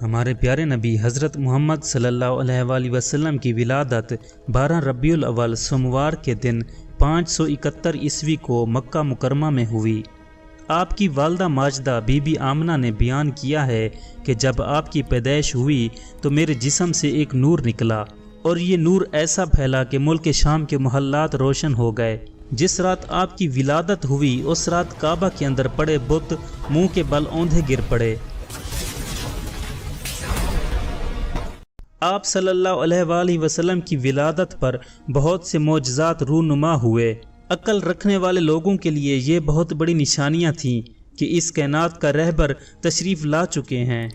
ہمارے پیارے نبی حضرت محمد صلی اللہ علیہ وآلہ وسلم کی ولادت 12 ربیع الاول سوموار کے دن 571 عیسوی کو مکہ مکرمہ میں ہوئی۔ آپ کی والدہ ماجدہ بی بی آمنہ نے بیان کیا ہے کہ جب آپ کی پیدائش ہوئی تو میرے جسم سے ایک نور نکلا اور یہ نور ایسا پھیلا کہ ملک شام کے محلات روشن ہو گئے۔ جس رات آپ کی ولادت ہوئی اس رات کعبہ کے اندر پڑے بت منہ کے بل اوندھے گر پڑے۔ آپ صلی اللہ علیہ وآلہ وسلم کی ولادت پر بہت سے معجزات رونما ہوئے۔ عقل رکھنے والے لوگوں کے لیے یہ بہت بڑی نشانیاں تھیں کہ اس کائنات کا رہبر تشریف لا چکے ہیں۔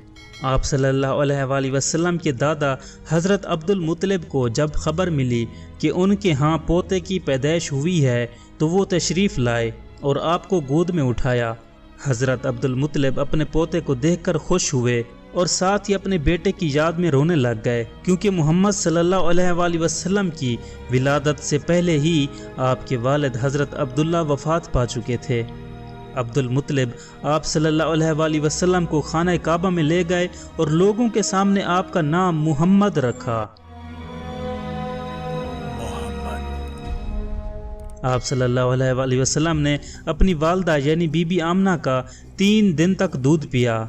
آپ صلی اللہ علیہ وآلہ وسلم کے دادا حضرت عبد المطلب کو جب خبر ملی کہ ان کے ہاں پوتے کی پیدائش ہوئی ہے تو وہ تشریف لائے اور آپ کو گود میں اٹھایا۔ حضرت عبد المطلب اپنے پوتے کو دیکھ کر خوش ہوئے اور ساتھ ہی اپنے بیٹے کی یاد میں رونے لگ گئے، کیونکہ محمد صلی اللہ علیہ وآلہ وسلم کی ولادت سے پہلے ہی آپ کے والد حضرت عبداللہ وفات پا چکے تھے۔ عبد المطلب آپ صلی اللہ علیہ وآلہ وسلم کو خانہ کعبہ میں لے گئے اور لوگوں کے سامنے آپ کا نام محمد رکھا۔ آپ صلی اللہ علیہ وآلہ وسلم نے اپنی والدہ یعنی بی بی آمنہ کا 3 دن تک دودھ پیا۔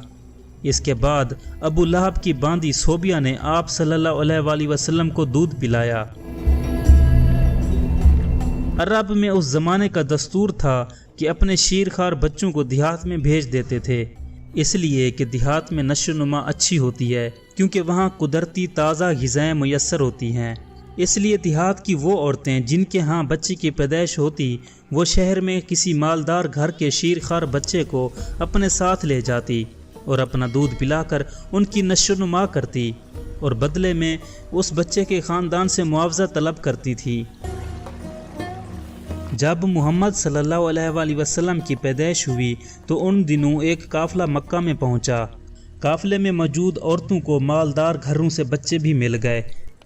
اس کے بعد ابو لہب کی باندی صوبیہ نے آپ صلی اللہ علیہ وآلہ وسلم کو دودھ پلایا۔ عرب میں اس زمانے کا دستور تھا کہ اپنے شیرخوار بچوں کو دیہات میں بھیج دیتے تھے، اس لیے کہ دیہات میں نشو و نما اچھی ہوتی ہے، کیونکہ وہاں قدرتی تازہ غذائیں میسر ہوتی ہیں۔ اس لیے دیہات کی وہ عورتیں جن کے ہاں بچے کی پیدائش ہوتی وہ شہر میں کسی مالدار گھر کے شیرخوار بچے کو اپنے ساتھ لے جاتی اور اپنا دودھ پلا کر ان کی نشو و نما کرتی اور بدلے میں اس بچے کے خاندان سے معاوضہ طلب کرتی تھی۔ جب محمد صلی اللہ علیہ وآلہ وسلم کی پیدائش ہوئی تو ان دنوں ایک قافلہ مکہ میں پہنچا۔ قافلے میں موجود عورتوں کو مالدار گھروں سے بچے بھی مل گئے،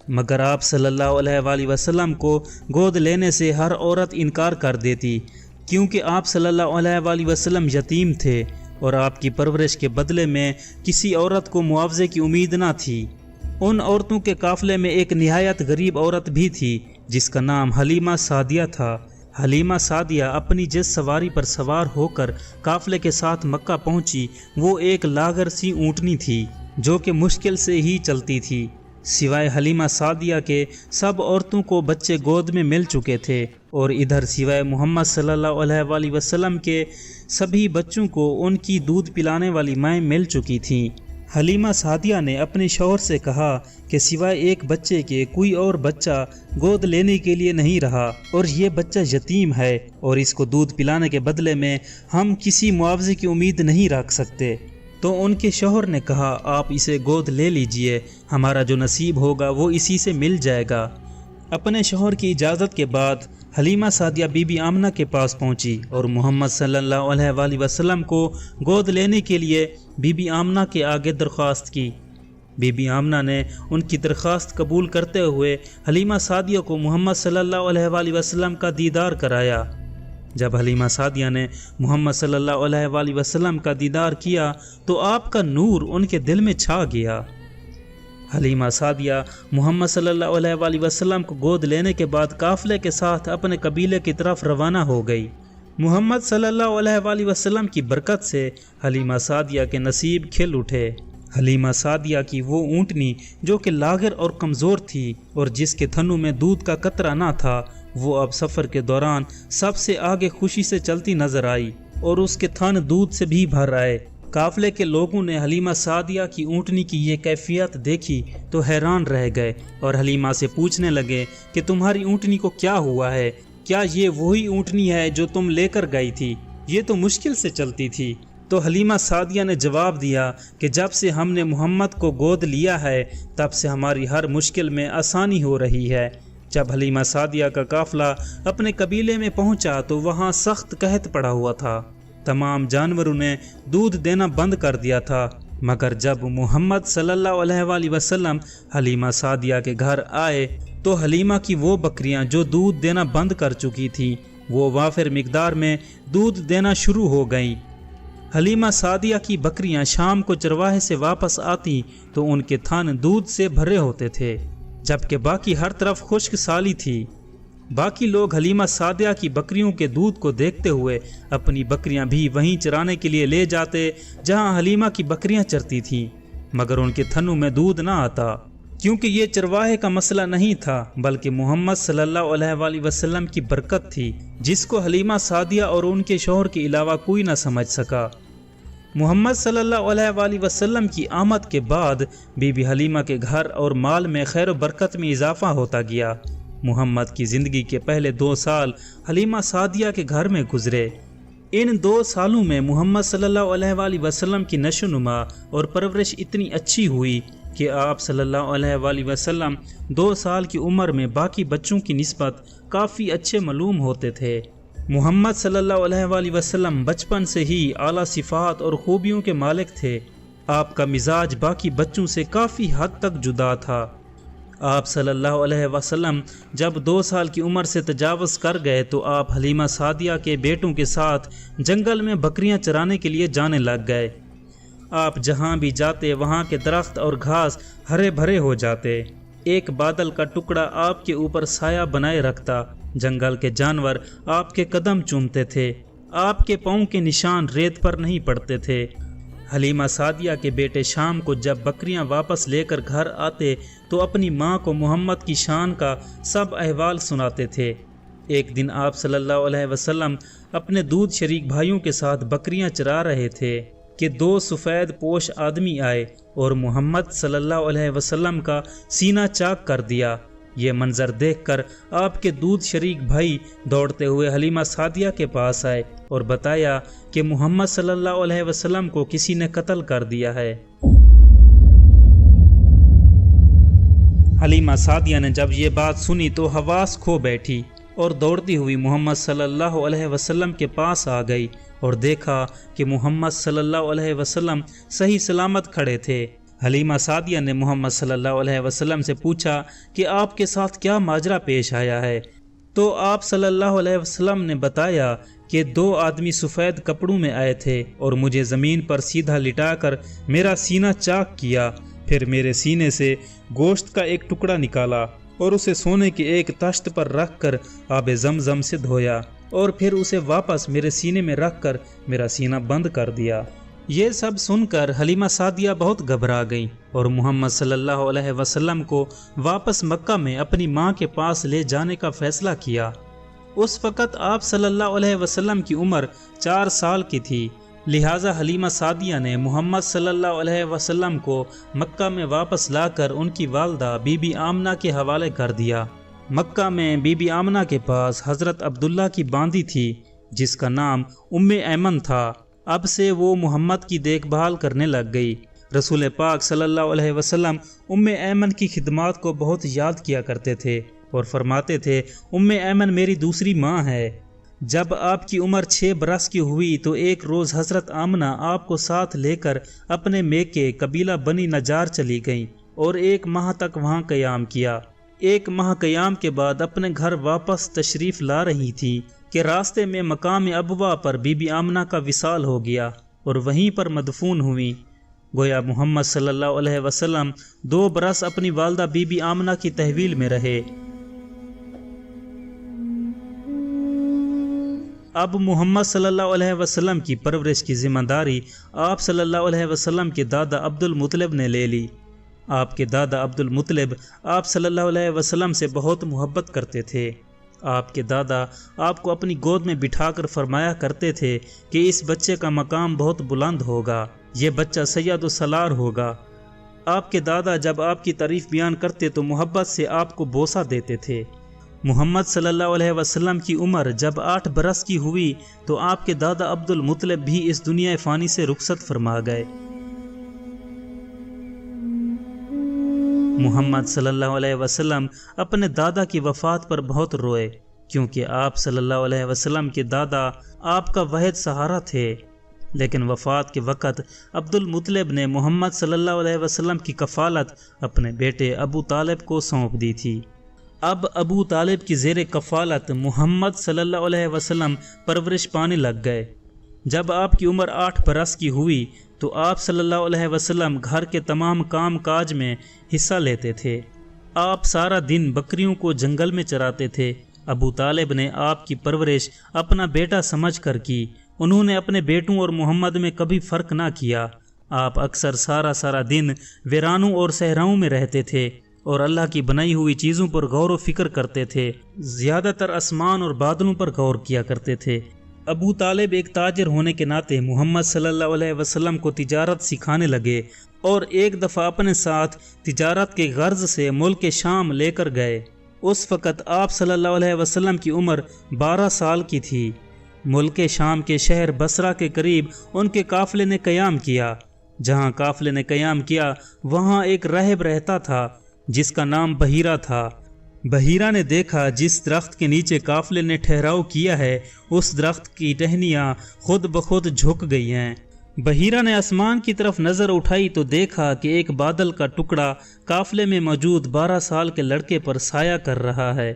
مگر آپ صلی اللہ علیہ وآلہ وسلم کو گود لینے سے ہر عورت انکار کر دیتی، کیونکہ آپ صلی اللہ علیہ وآلہ وسلم یتیم تھے اور آپ کی پرورش کے بدلے میں کسی عورت کو معاوضے کی امید نہ تھی۔ ان عورتوں کے قافلے میں ایک نہایت غریب عورت بھی تھی جس کا نام حلیمہ سعدیہ تھا۔ حلیمہ سعدیہ اپنی جس سواری پر سوار ہو کر قافلے کے ساتھ مکہ پہنچی وہ ایک لاغر سی اونٹنی تھی جو کہ مشکل سے ہی چلتی تھی۔ سوائے حلیمہ سعدیہ کے سب عورتوں کو بچے گود میں مل چکے تھے، اور ادھر سوائے محمد صلی اللہ علیہ وآلہ وسلم کے سبھی بچوں کو ان کی دودھ پلانے والی مائیں مل چکی تھیں۔ حلیمہ سعدیہ نے اپنے شوہر سے کہا کہ سوائے ایک بچے کے کوئی اور بچہ گود لینے کے لیے نہیں رہا، اور یہ بچہ یتیم ہے اور اس کو دودھ پلانے کے بدلے میں ہم کسی معاوضے کی امید نہیں رکھ سکتے۔ تو ان کے شوہر نے کہا آپ اسے گود لے لیجئے، ہمارا جو نصیب ہوگا وہ اسی سے مل جائے گا۔ اپنے شوہر کی اجازت کے بعد حلیمہ سعدیہ بی بی آمنہ کے پاس پہنچی اور محمد صلی اللہ علیہ وآلہ وسلم کو گود لینے کے لیے بی بی آمنہ کے آگے درخواست کی۔ بی بی آمنہ نے ان کی درخواست قبول کرتے ہوئے حلیمہ سعدیہ کو محمد صلی اللہ علیہ وآلہ وسلم کا دیدار کرایا۔ جب حلیمہ سعدیہ نے محمد صلی اللہ علیہ وآلہ وسلم کا دیدار کیا تو آپ کا نور ان کے دل میں چھا گیا۔ حلیمہ سعدیہ محمد صلی اللہ علیہ وآلہ وسلم کو گود لینے کے بعد قافلے کے ساتھ اپنے قبیلے کی طرف روانہ ہو گئی۔ محمد صلی اللہ علیہ وآلہ وسلم کی برکت سے حلیمہ سعدیہ کے نصیب کھل اٹھے۔ حلیمہ سعدیہ کی وہ اونٹنی جو کہ لاغر اور کمزور تھی اور جس کے تھنوں میں دودھ کا قطرہ نہ تھا، وہ اب سفر کے دوران سب سے آگے خوشی سے چلتی نظر آئی اور اس کے تھن دودھ سے بھی بھر آئے۔ قافلے کے لوگوں نے حلیمہ سعدیہ کی اونٹنی کی یہ کیفیت دیکھی تو حیران رہ گئے اور حلیمہ سے پوچھنے لگے کہ تمہاری اونٹنی کو کیا ہوا ہے؟ کیا یہ وہی اونٹنی ہے جو تم لے کر گئی تھی؟ یہ تو مشکل سے چلتی تھی۔ تو حلیمہ سعدیہ نے جواب دیا کہ جب سے ہم نے محمد کو گود لیا ہے تب سے ہماری ہر مشکل میں آسانی ہو رہی ہے۔ جب حلیمہ سعدیہ کا قافلہ اپنے قبیلے میں پہنچا تو وہاں سخت قحط پڑا ہوا تھا، تمام جانوروں نے دودھ دینا بند کر دیا تھا، مگر جب محمد صلی اللہ علیہ وآلہ وسلم حلیمہ سعدیہ کے گھر آئے تو حلیمہ کی وہ بکریاں جو دودھ دینا بند کر چکی تھیں وہ وافر مقدار میں دودھ دینا شروع ہو گئیں۔ حلیمہ سعدیہ کی بکریاں شام کو چرواہے سے واپس آتی تو ان کے تھن دودھ سے بھرے ہوتے تھے، جبکہ باقی ہر طرف خشک سالی تھی۔ باقی لوگ حلیمہ سعدیہ کی بکریوں کے دودھ کو دیکھتے ہوئے اپنی بکریاں بھی وہیں چرانے کے لیے لے جاتے جہاں حلیمہ کی بکریاں چرتی تھیں، مگر ان کے تھنوں میں دودھ نہ آتا، کیونکہ یہ چرواہے کا مسئلہ نہیں تھا بلکہ محمد صلی اللہ علیہ وآلہ وسلم کی برکت تھی، جس کو حلیمہ سعدیہ اور ان کے شوہر کے علاوہ کوئی نہ سمجھ سکا۔ محمد صلی اللہ علیہ وآلہ وسلم کی آمد کے بعد بی بی حلیمہ کے گھر اور مال میں خیر و برکت میں اضافہ ہوتا گیا۔ محمد کی زندگی کے پہلے 2 سال حلیمہ سعدیہ کے گھر میں گزرے۔ ان 2 سالوں میں محمد صلی اللہ علیہ وآلہ وسلم کی نشو و نما اور پرورش اتنی اچھی ہوئی کہ آپ صلی اللہ علیہ وآلہ وسلم 2 سال کی عمر میں باقی بچوں کی نسبت کافی اچھے معلوم ہوتے تھے۔ محمد صلی اللہ علیہ وآلہ وسلم بچپن سے ہی اعلیٰ صفات اور خوبیوں کے مالک تھے۔ آپ کا مزاج باقی بچوں سے کافی حد تک جدا تھا۔ آپ صلی اللہ علیہ وسلم جب 2 سال کی عمر سے تجاوز کر گئے تو آپ حلیمہ سعدیہ کے بیٹوں کے ساتھ جنگل میں بکریاں چرانے کے لیے جانے لگ گئے۔ آپ جہاں بھی جاتے وہاں کے درخت اور گھاس ہرے بھرے ہو جاتے، ایک بادل کا ٹکڑا آپ کے اوپر سایہ بنائے رکھتا، جنگل کے جانور آپ کے قدم چومتے تھے، آپ کے پاؤں کے نشان ریت پر نہیں پڑتے تھے۔ حلیمہ سعدیہ کے بیٹے شام کو جب بکریاں واپس لے کر گھر آتے تو اپنی ماں کو محمد کی شان کا سب احوال سناتے تھے۔ ایک دن آپ صلی اللہ علیہ وسلم اپنے دودھ شریک بھائیوں کے ساتھ بکریاں چرا رہے تھے کہ 2 سفید پوش آدمی آئے اور محمد صلی اللہ علیہ وسلم کا سینہ چاک کر دیا۔ یہ منظر دیکھ کر آپ کے دودھ شریک بھائی دوڑتے ہوئے حلیمہ سعدیہ کے پاس آئے اور بتایا کہ محمد صلی اللہ علیہ وسلم کو کسی نے قتل کر دیا ہے۔ حلیمہ سعدیہ نے جب یہ بات سنی تو حواس کھو بیٹھی اور دوڑتی ہوئی محمد صلی اللہ علیہ وسلم کے پاس آ گئی اور دیکھا کہ محمد صلی اللہ علیہ وسلم صحیح سلامت کھڑے تھے۔ حلیمہ سعدیہ نے محمد صلی اللہ علیہ وسلم سے پوچھا کہ آپ کے ساتھ کیا ماجرا پیش آیا ہے، تو آپ صلی اللہ علیہ وسلم نے بتایا کہ 2 آدمی سفید کپڑوں میں آئے تھے اور مجھے زمین پر سیدھا لٹا کر میرا سینہ چاک کیا، پھر میرے سینے سے گوشت کا ایک ٹکڑا نکالا اور اسے سونے کے ایک تشت پر رکھ کر آب زمزم سے دھویا اور پھر اسے واپس میرے سینے میں رکھ کر میرا سینہ بند کر دیا۔ یہ سب سن کر حلیمہ سعدیہ بہت گھبرا گئیں اور محمد صلی اللہ علیہ وسلم کو واپس مکہ میں اپنی ماں کے پاس لے جانے کا فیصلہ کیا۔ اس وقت آپ صلی اللہ علیہ وسلم کی عمر 4 سال کی تھی، لہٰذا حلیمہ سعدیہ نے محمد صلی اللہ علیہ وسلم کو مکہ میں واپس لا کر ان کی والدہ بی بی آمنہ کے حوالے کر دیا۔ مکہ میں بی بی آمنہ کے پاس حضرت عبداللہ کی باندی تھی جس کا نام ایمن تھا۔ اب سے وہ محمد کی دیکھ بھال کرنے لگ گئی۔ رسول پاک صلی اللہ علیہ وسلم ایمن کی خدمات کو بہت یاد کیا کرتے تھے اور فرماتے تھے ایمن میری دوسری ماں ہے۔ جب آپ کی عمر 6 برس کی ہوئی تو ایک روز حضرت آمنہ آپ کو ساتھ لے کر اپنے میکے قبیلہ بنی نجار چلی گئیں اور 1 ماہ تک وہاں قیام کیا۔ 1 ماہ قیام کے بعد اپنے گھر واپس تشریف لا رہی تھی کہ راستے میں مقام ابوا پر بی بی آمنہ کا وصال ہو گیا اور وہیں پر مدفون ہوئی۔ گویا محمد صلی اللہ علیہ وسلم 2 برس اپنی والدہ بی بی آمنہ کی تحویل میں رہے۔ اب محمد صلی اللہ علیہ وسلم کی پرورش کی ذمہ داری آپ صلی اللہ علیہ وسلم کے دادا عبد المطلب نے لے لی۔ آپ کے دادا عبد المطلب آپ صلی اللہ علیہ وسلم سے بہت محبت کرتے تھے۔ آپ کے دادا آپ کو اپنی گود میں بٹھا کر فرمایا کرتے تھے کہ اس بچے کا مقام بہت بلند ہوگا، یہ بچہ سید و سالار ہوگا۔ آپ کے دادا جب آپ کی تعریف بیان کرتے تو محبت سے آپ کو بوسہ دیتے تھے۔ محمد صلی اللہ علیہ وسلم کی عمر جب 8 برس کی ہوئی تو آپ کے دادا عبد المطلب بھی اس دنیا فانی سے رخصت فرما گئے۔ محمد صلی اللہ علیہ وسلم اپنے دادا کی وفات پر بہت روئے، کیونکہ آپ صلی اللہ علیہ وسلم کے دادا آپ کا واحد سہارا تھے۔ لیکن وفات کے وقت عبد المطلب نے محمد صلی اللہ علیہ وسلم کی کفالت اپنے بیٹے ابو طالب کو سونپ دی تھی۔ اب ابو طالب کی زیر کفالت محمد صلی اللہ علیہ وسلم پرورش پانے لگ گئے۔ جب آپ کی عمر 8 برس کی ہوئی تو آپ صلی اللہ علیہ وسلم گھر کے تمام کام کاج میں حصہ لیتے تھے۔ آپ سارا دن بکریوں کو جنگل میں چراتے تھے۔ ابو طالب نے آپ کی پرورش اپنا بیٹا سمجھ کر کی۔ انہوں نے اپنے بیٹوں اور محمد میں کبھی فرق نہ کیا۔ آپ اکثر سارا دن ویرانوں اور صحراؤں میں رہتے تھے اور اللہ کی بنائی ہوئی چیزوں پر غور و فکر کرتے تھے۔ زیادہ تر آسمان اور بادلوں پر غور کیا کرتے تھے۔ ابو طالب ایک تاجر ہونے کے ناطے محمد صلی اللہ علیہ وسلم کو تجارت سکھانے لگے اور ایک دفعہ اپنے ساتھ تجارت کے غرض سے ملک شام لے کر گئے۔ اس وقت آپ صلی اللہ علیہ وسلم کی عمر 12 سال کی تھی۔ ملک شام کے شہر بصرہ کے قریب ان کے قافلے نے قیام کیا۔ جہاں قافلے نے قیام کیا وہاں ایک راہب رہتا تھا جس کا نام بحیرہ تھا۔ بحیرہ نے دیکھا جس درخت کے نیچے قافلے نے ٹھہراؤ کیا ہے اس درخت کی ٹہنیاں خود بخود جھک گئی ہیں۔ بحیرہ نے آسمان کی طرف نظر اٹھائی تو دیکھا کہ ایک بادل کا ٹکڑا قافلے میں موجود 12 سال کے لڑکے پر سایہ کر رہا ہے۔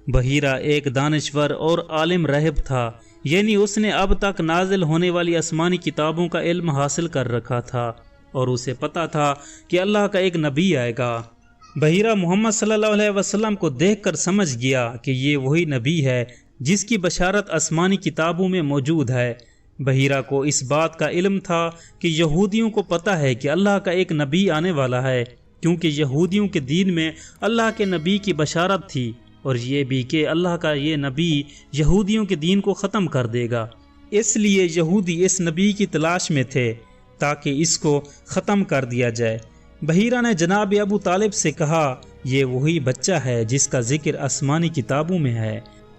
بحیرہ ایک دانشور اور عالم راہب تھا، یعنی اس نے اب تک نازل ہونے والی آسمانی کتابوں کا علم حاصل کر رکھا تھا اور اسے پتا تھا کہ اللہ کا ایک نبی آئے گا۔ بحیرہ محمد صلی اللہ علیہ وسلم کو دیکھ کر سمجھ گیا کہ یہ وہی نبی ہے جس کی بشارت آسمانی کتابوں میں موجود ہے۔ بحیرہ کو اس بات کا علم تھا کہ یہودیوں کو پتہ ہے کہ اللہ کا ایک نبی آنے والا ہے، کیونکہ یہودیوں کے دین میں اللہ کے نبی کی بشارت تھی، اور یہ بھی کہ اللہ کا یہ نبی یہودیوں کے دین کو ختم کر دے گا۔ اس لیے یہودی اس نبی کی تلاش میں تھے تاکہ اس کو ختم کر دیا جائے۔ بحیرہ نے جناب ابو طالب سے کہا، یہ وہی بچہ ہے جس کا ذکر آسمانی کتابوں میں ہے،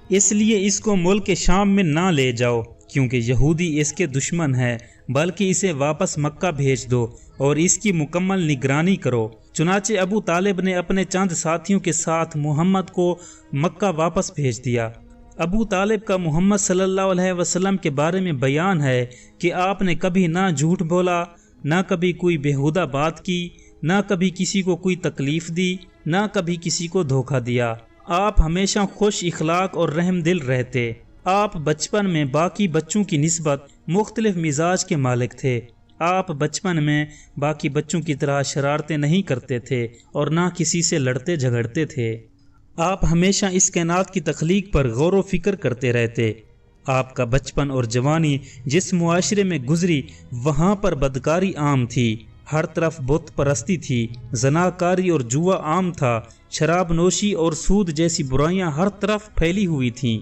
اس لیے اس کو ملک شام میں نہ لے جاؤ کیونکہ یہودی اس کے دشمن ہے، بلکہ اسے واپس مکہ بھیج دو اور اس کی مکمل نگرانی کرو۔ چنانچہ ابو طالب نے اپنے چند ساتھیوں کے ساتھ محمد کو مکہ واپس بھیج دیا۔ ابو طالب کا محمد صلی اللہ علیہ وسلم کے بارے میں بیان ہے کہ آپ نے کبھی نہ جھوٹ بولا، نہ کبھی کوئی بیہودہ بات کی، نہ کبھی کسی کو کوئی تکلیف دی، نہ کبھی کسی کو دھوکہ دیا۔ آپ ہمیشہ خوش اخلاق اور رحم دل رہتے۔ آپ بچپن میں باقی بچوں کی نسبت مختلف مزاج کے مالک تھے۔ آپ بچپن میں باقی بچوں کی طرح شرارتیں نہیں کرتے تھے اور نہ کسی سے لڑتے جھگڑتے تھے۔ آپ ہمیشہ اس کائنات کی تخلیق پر غور و فکر کرتے رہتے۔ آپ کا بچپن اور جوانی جس معاشرے میں گزری وہاں پر بدکاری عام تھی، ہر طرف بت پرستی تھی، زناکاری اور جوا عام تھا، شراب نوشی اور سود جیسی برائیاں ہر طرف پھیلی ہوئی تھیں۔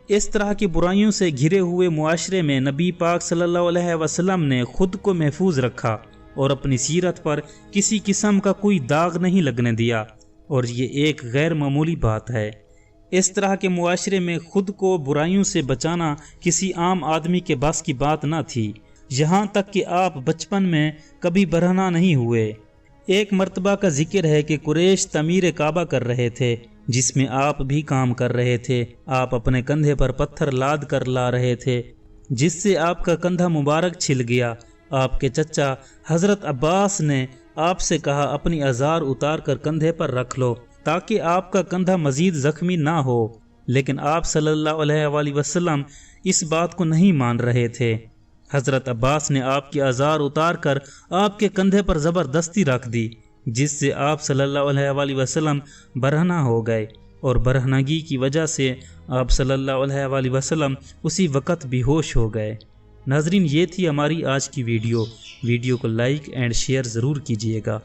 اس طرح کی برائیوں سے گھرے ہوئے معاشرے میں نبی پاک صلی اللہ علیہ وسلم نے خود کو محفوظ رکھا اور اپنی سیرت پر کسی قسم کا کوئی داغ نہیں لگنے دیا، اور یہ ایک غیر معمولی بات ہے۔ اس طرح کے معاشرے میں خود کو برائیوں سے بچانا کسی عام آدمی کے بس کی بات نہ تھی، یہاں تک کہ آپ بچپن میں کبھی برہنہ نہیں ہوئے۔ ایک مرتبہ کا ذکر ہے کہ قریش تعمیر کعبہ کر رہے تھے جس میں آپ بھی کام کر رہے تھے۔ آپ اپنے کندھے پر پتھر لاد کر لا رہے تھے جس سے آپ کا کندھا مبارک چھل گیا۔ آپ کے چچا حضرت عباس نے آپ سے کہا اپنی ازار اتار کر کندھے پر رکھ لو تاکہ آپ کا کندھا مزید زخمی نہ ہو، لیکن آپ صلی اللہ علیہ وآلہ وسلم اس بات کو نہیں مان رہے تھے۔ حضرت عباس نے آپ کی ازار اتار کر آپ کے کندھے پر زبردستی رکھ دی، جس سے آپ صلی اللہ علیہ وآلہ وسلم برہنہ ہو گئے، اور برہنگی کی وجہ سے آپ صلی اللہ علیہ وآلہ وسلم اسی وقت بے ہوش ہو گئے۔ ناظرین، یہ تھی ہماری آج کی ویڈیو کو لائک اینڈ شیئر ضرور کیجیے گا۔